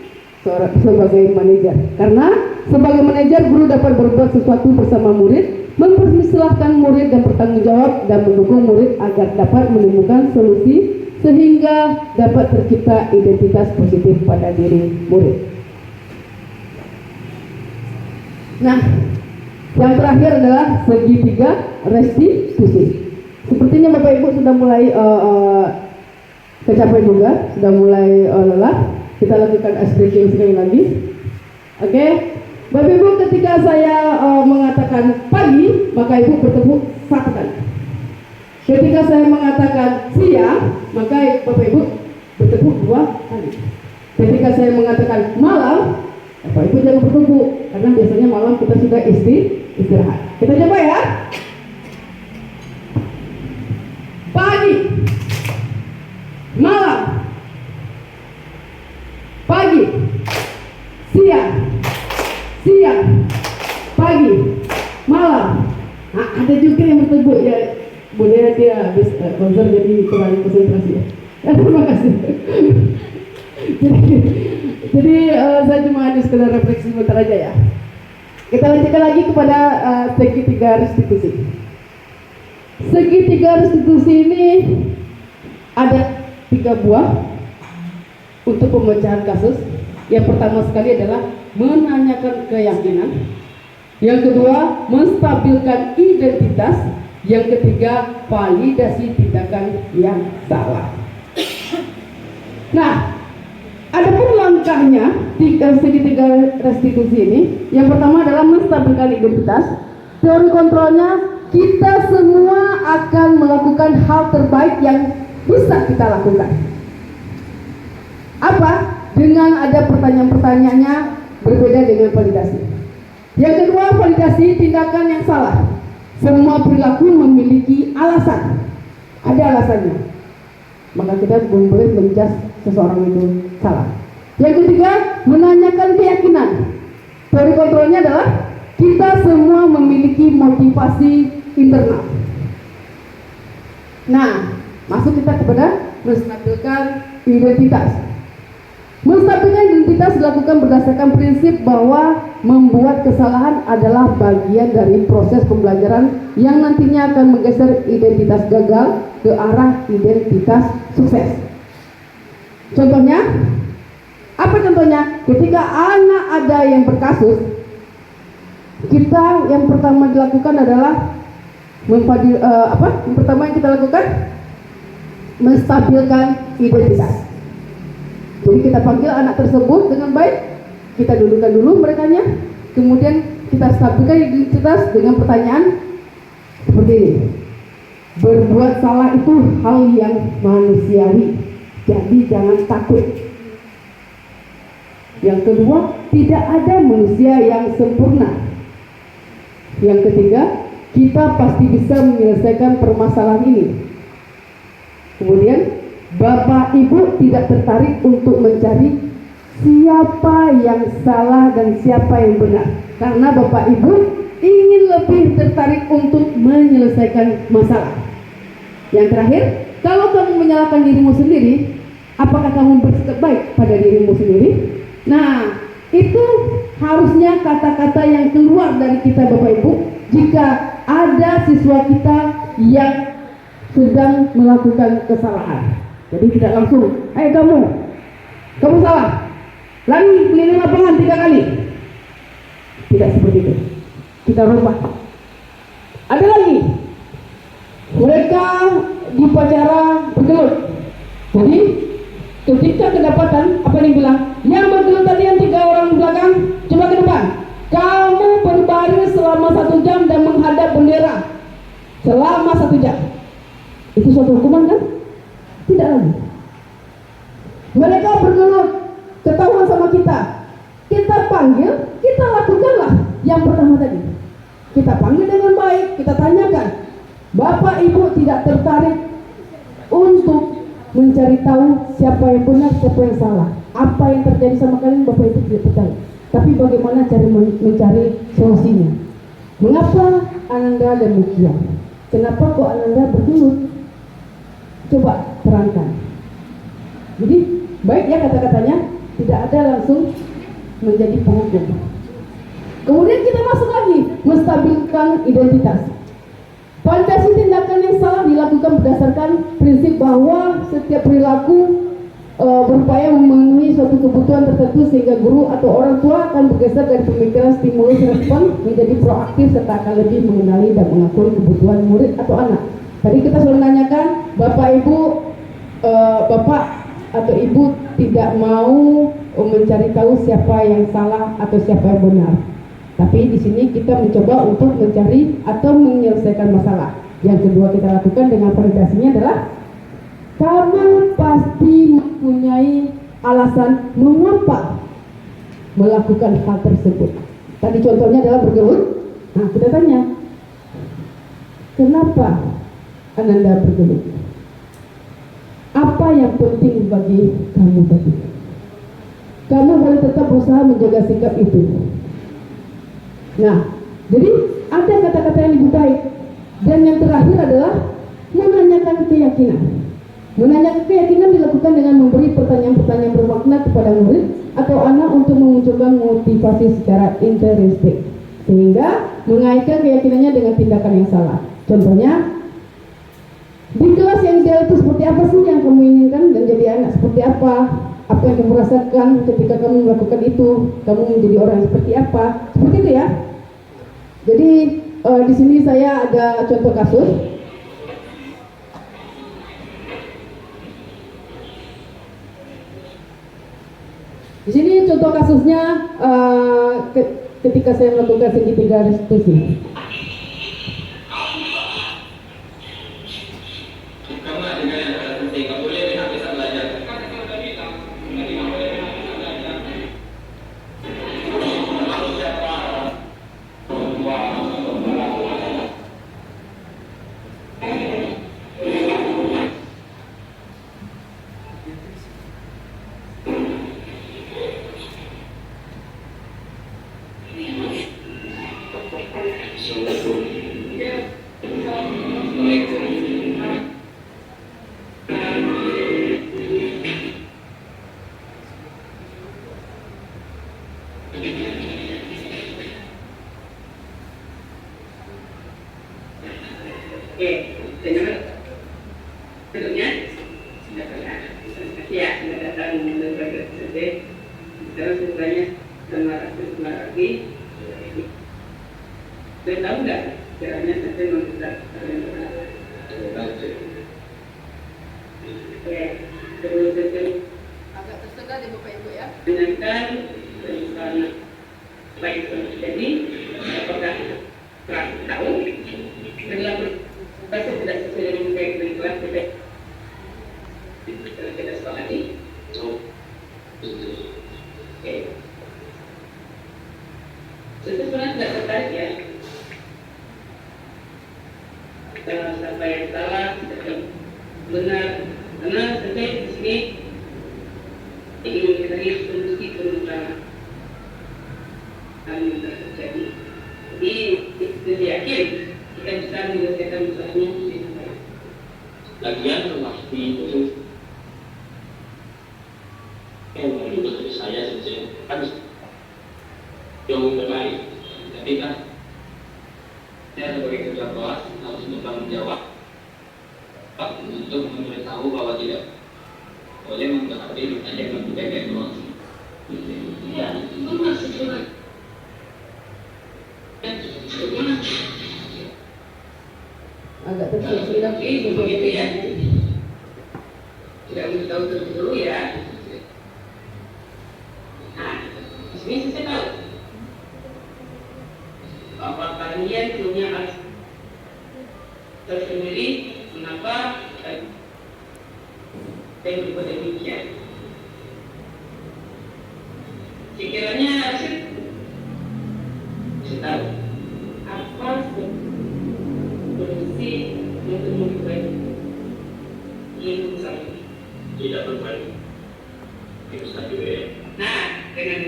sebagai manajer. Karena sebagai manajer, guru dapat berbuat sesuatu bersama murid, mempersilahkan murid dan bertanggung jawab, dan mendukung murid agar dapat menemukan solusi sehingga dapat tercipta identitas positif pada diri murid. Nah, Yang terakhir adalah segitiga restitusi. Sepertinya Bapak Ibu sudah mulai kecapai juga, sudah mulai lelah. Kita lakukan stretching sekali lagi. Oke, Bapak Ibu, ketika saya mengatakan pagi, maka Ibu bertepuk 1 kali. Ketika saya mengatakan siang, maka Bapak Ibu bertepuk 2 kali. Ketika saya mengatakan malam, Bapak Ibu jangan bertepuk, karena biasanya malam kita sudah istirahat. Kita coba ya. Pagi, malam, pagi, siang, pagi, malam. Nah, ada juga yang bertepuk ya. Boleh dia habis konser jadi kurang konsentrasi ya. Terima kasih. jadi saya cuma hanya sekedar refleksi sebentar aja ya. Kita lanjutkan lagi kepada segitiga restitusi. Segitiga restitusi ini ada 3 buah untuk pemecahan kasus. Yang pertama sekali adalah menanyakan keyakinan. Yang kedua, menstabilkan identitas. Yang ketiga, validasi tindakan yang salah. Nah, adapun langkahnya segitiga restitusi ini, yang pertama adalah menstabilkan identitas. Teori kontrolnya, kita semua akan melakukan hal terbaik yang bisa kita lakukan. Apa? Dengan ada pertanyaan-pertanyaannya berbeda dengan validasi. Yang kedua, validasi tindakan yang salah. Semua perilaku memiliki alasan. Ada alasannya. Maka kita belum boleh menjudge seseorang itu salah. Yang ketiga, menanyakan keyakinan. Teori kontrolnya adalah kita semua memiliki motivasi internal. Nah, masuk kita kepada menstabilkan identitas. Menstabilkan identitas dilakukan berdasarkan prinsip bahwa membuat kesalahan adalah bagian dari proses pembelajaran yang nantinya akan menggeser identitas gagal ke arah identitas sukses. Contohnya, apa contohnya? Ketika anak ada yang berkasus, kita yang pertama dilakukan adalah yang pertama yang kita lakukan menstabilkan identitas. Jadi kita panggil anak tersebut dengan baik, kita dudukkan dulu merekanya, kemudian kita stabilkan identitas dengan pertanyaan seperti ini. Berbuat salah itu hal yang manusiawi, jadi jangan takut. Yang kedua, tidak ada manusia yang sempurna. Yang ketiga, kita pasti bisa menyelesaikan permasalahan ini. Kemudian, Bapak Ibu tidak tertarik untuk mencari siapa yang salah dan siapa yang benar, karena Bapak Ibu ingin lebih tertarik untuk menyelesaikan masalah. Yang terakhir, kalau kamu menyalahkan dirimu sendiri, apakah kamu bersikap baik pada dirimu sendiri? Nah, itu harusnya kata-kata yang keluar dari kita Bapak Ibu jika ada siswa kita yang sedang melakukan kesalahan. Jadi tidak langsung, kamu salah, lari keliling lapangan 3 kali. Tidak seperti itu. Kita rubah. Ada lagi, mereka di upacara bergelut. Jadi ketika kedapatan, apa yang bilang? Yang bergelut tadi yang 3 orang di belakang, coba ke depan. Kamu berbaris selama 1 jam dan menghadap bendera selama 1 jam. Itu suatu hukuman kan? Tidak lagi. Mereka bergelut, ketahuan sama kita. Kita panggil, kita lakukanlah yang pertama tadi. Kita panggil dengan baik, kita tanyakan. Bapak Ibu tidak tertarik untuk mencari tahu siapa yang benar, siapa yang salah. Apa yang terjadi sama kalian, Bapak Ibu tidak tertarik. Tapi bagaimana cara mencari solusinya? Mengapa Ananda demikian? Kenapa kok Ananda bergelut? Coba terangkan. Jadi baik ya kata-katanya, tidak ada langsung menjadi penghukum. Kemudian kita masuk lagi menstabilkan identitas. Validasi tindakan yang salah dilakukan berdasarkan prinsip bahwa setiap perilaku berupaya memenuhi suatu kebutuhan tertentu sehingga guru atau orang tua akan bergeser dari pemikiran stimulus respon menjadi proaktif serta akan lebih mengenali dan mengakui kebutuhan murid atau anak. Tadi kita selalu menanyakan bapak ibu, bapak atau ibu tidak mau mencari tahu siapa yang salah atau siapa yang benar. Tapi di sini kita mencoba untuk mencari atau menyelesaikan masalah. Yang kedua kita lakukan dengan validasinya adalah kamu pasti mempunyai alasan mengapa melakukan hal tersebut. Tadi contohnya adalah bergelut. Nah, kita tanya, kenapa Ananda bergelut? Apa yang penting bagi kamu tadi? Kamu boleh tetap berusaha menjaga sikap itu. Nah, jadi ada kata-kata yang lebih baik. Dan yang terakhir adalah menanyakan keyakinan. Menanyakan keyakinan dilakukan dengan memberi pertanyaan-pertanyaan bermakna kepada murid atau anak untuk memunculkan motivasi secara intrinsik, sehingga mengaitkan keyakinannya dengan tindakan yang salah. Contohnya, di kelas yang ideal itu seperti apa sih yang kamu inginkan dan jadi anak seperti apa? Apa yang kamu rasakan ketika kamu melakukan itu? Kamu menjadi orang yang seperti apa? Seperti itu ya. Jadi di sini saya ada contoh kasus. Di sini contoh kasusnya ketika saya melakukan segitiga restitusi. Agak tersilap begitu ya. Tidak mau tahu terlebih dulu ya. Nah, di sini saya tahu bahwa kalian punya alasan tersendiri mengapa saya berbuat demikian. Sekiranya saya tahu apa solusi untuk memperbaiki ilmu saya. Tidak berbalik. Itu satu ya. Nah, dengan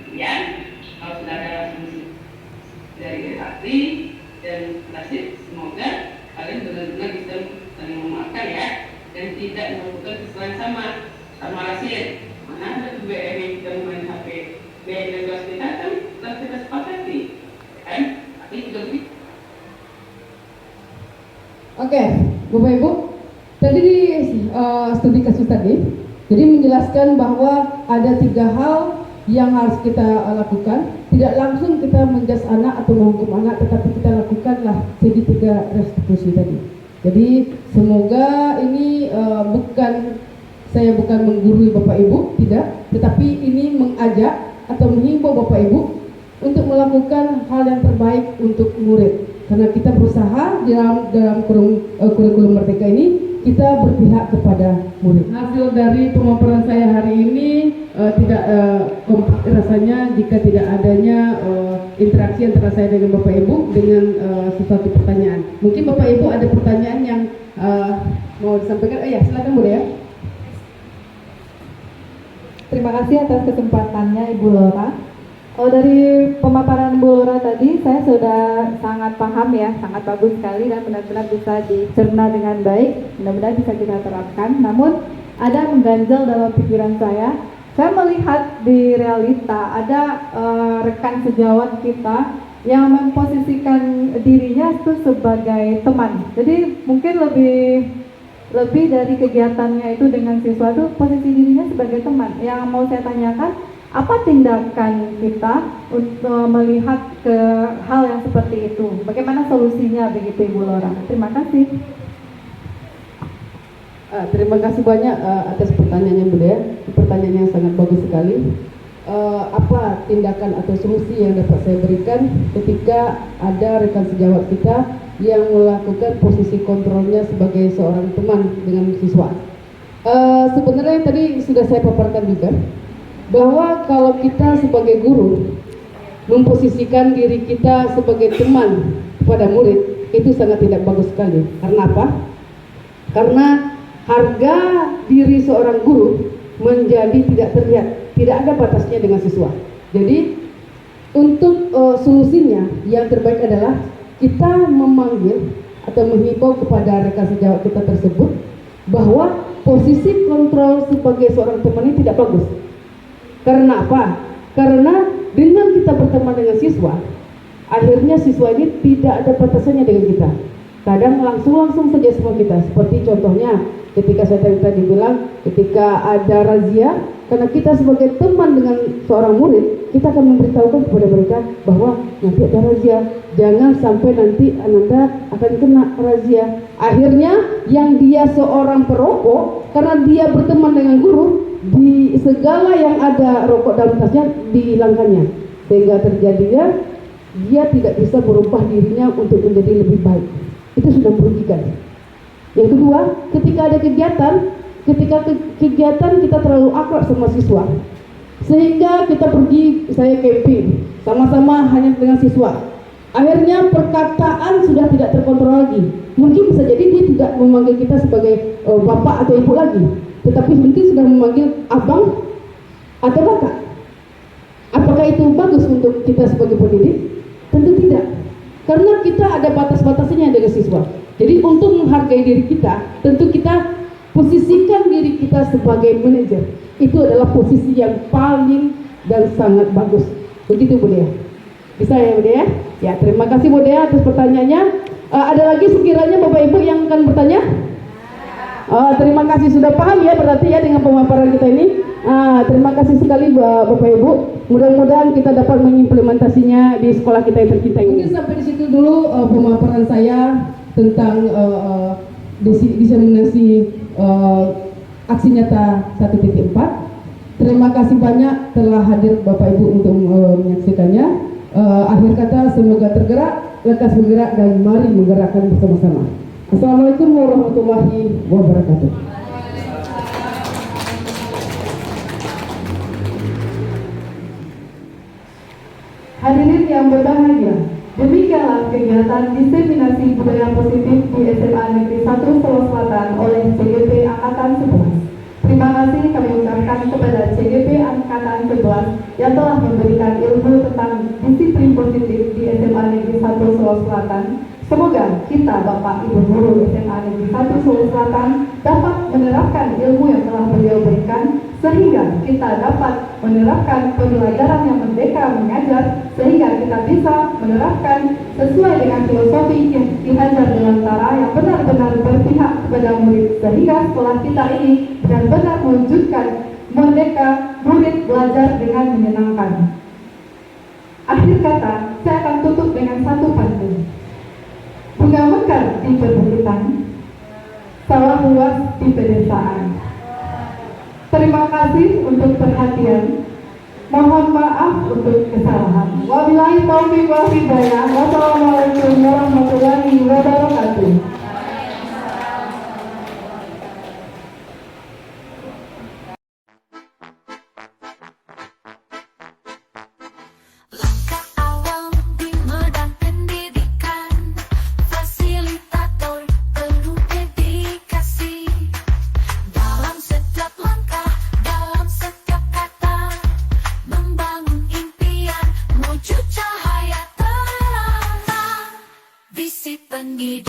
kemudian kalau sudah ada solusi dari hati dan nasib, semoga kalian benar-benar bisa saling memaafkan ya, dan tidak melakukan kesalahan sama rahasia. Mana ada tuh BM yang kita main HP, BM yang kelas kita kan telah kita sepakati, kan? Tapi juga begitu. Oke, Bapak Ibu, tadi studi kasus tadi. Jadi menjelaskan bahwa ada 3 hal yang harus kita lakukan. Tidak langsung kita menjas anak atau menghukum anak, tetapi kita lakukanlah segitiga restitusi tadi. Jadi semoga ini saya bukan menggurui Bapak Ibu, tidak, tetapi ini mengajak atau menghimbau Bapak Ibu untuk melakukan hal yang terbaik untuk murid. Karena kita berusaha dalam kurikulum Merdeka ini kita berpihak kepada murid. Hasil dari pemaparan saya hari ini tidak rasanya jika tidak adanya interaksi antara saya dengan Bapak Ibu dengan sesuatu pertanyaan. Mungkin Bapak Ibu ada pertanyaan yang mau disampaikan? Ya, silakan Bu ya. Terima kasih atas kesempatannya Ibu Lora. Dari pemaparan Bu Lora tadi saya sudah sangat paham ya, sangat bagus sekali dan benar-benar bisa dicerna dengan baik, benar-benar bisa kita terapkan. Namun ada mengganjal dalam pikiran saya melihat di realita ada rekan sejawat kita yang memposisikan dirinya itu sebagai teman. Jadi mungkin lebih dari kegiatannya itu dengan siswa itu posisi dirinya sebagai teman. Yang mau saya tanyakan, apa tindakan kita untuk melihat ke hal yang seperti itu? Bagaimana solusinya begitu Ibu Lora? Terima kasih. Terima kasih banyak atas pertanyaannya Bu ya. Pertanyaan yang sangat bagus sekali. Apa tindakan atau solusi yang dapat saya berikan ketika ada rekan sejawat kita yang melakukan posisi kontrolnya sebagai seorang teman dengan siswa? Sebenarnya tadi sudah saya paparkan juga bahwa kalau kita sebagai guru memposisikan diri kita sebagai teman kepada murid itu sangat tidak bagus sekali. Karena apa? Karena harga diri seorang guru menjadi tidak terlihat, tidak ada batasnya dengan siswa. Jadi untuk solusinya yang terbaik adalah kita memanggil atau menghimbau kepada rekan sejawat kita tersebut bahwa posisi kontrol sebagai seorang teman ini tidak bagus. Karena apa? Karena dengan kita berteman dengan siswa, akhirnya siswa ini tidak ada batasannya dengan kita. Kadang langsung saja sama kita. Seperti contohnya ketika saya tadi bilang, ketika ada razia, karena kita sebagai teman dengan seorang murid, kita akan memberitahukan kepada mereka bahwa nanti ada razia, jangan sampai nanti Ananda akan kena razia. Akhirnya yang dia seorang perokok, karena dia berteman dengan guru, di segala yang ada rokok dalam tasnya dihilangkannya, sehingga terjadinya dia tidak bisa merubah dirinya untuk menjadi lebih baik. Itu sudah merugikan. Yang kedua, ketika ada kegiatan kita terlalu akrab sama siswa, sehingga kita pergi, saya camping sama-sama hanya dengan siswa, akhirnya perkataan sudah tidak terkontrol lagi. Mungkin bisa jadi dia tidak memanggil kita sebagai bapak atau ibu lagi, tetapi mungkin sudah memanggil abang atau kakak. Apakah itu bagus untuk kita sebagai pendidik? Tentu tidak, karena kita ada batas-batasnya dengan siswa. Jadi untuk menghargai diri kita, tentu kita posisikan diri kita sebagai manajer. Itu adalah posisi yang paling dan sangat bagus. Begitu Bu Dea. Bisa ya Bu Dea? Ya, terima kasih Bu Dea atas pertanyaannya. Ada lagi sekiranya Bapak Ibu yang akan bertanya? Terima kasih, sudah paham ya berarti ya dengan pemaparan kita ini. Terima kasih sekali Bapak Ibu. Mudah-mudahan kita dapat mengimplementasinya di sekolah kita yang tercinta ini. Mungkin sampai di situ dulu pemaparan saya tentang diseminasi aksi nyata 1.4. Terima kasih banyak telah hadir Bapak Ibu untuk menyaksikannya. Akhir kata, semoga tergerak, lekas bergerak, dan mari menggerakkan bersama-sama. Assalamualaikum warahmatullahi wabarakatuh. Hadirin yang berbahagia, demikianlah kegiatan diseminasi budaya positif di SMA Negeri 1 Solo Selatan oleh CGP Angkatan 11. Terima kasih kami ucapkan kepada CGP Angkatan 11 yang telah memberikan ilmu tentang disiplin positif di SMA Negeri 1 Solo Selatan. Semoga kita Bapak Ibu Guru SMA Negeri 1 Sulawesi Selatan dapat menerapkan ilmu yang telah beliau berikan, sehingga kita dapat menerapkan pembelajaran yang merdeka mengajar, sehingga kita bisa menerapkan sesuai dengan filosofi yang dihajar Dewantara yang benar-benar berpihak kepada murid, sehingga sekolah kita ini benar-benar mewujudkan merdeka murid belajar dengan menyenangkan. Akhir kata, saya akan tutup dengan satu pantun. Bunga mekar di perbukitan, sawah luas di pedesaan. Terima kasih untuk perhatian. Mohon maaf untuk kesalahan. Wabillahi taufiq wal hidayah. Wassalamualaikum warahmatullahi wabarakatuh.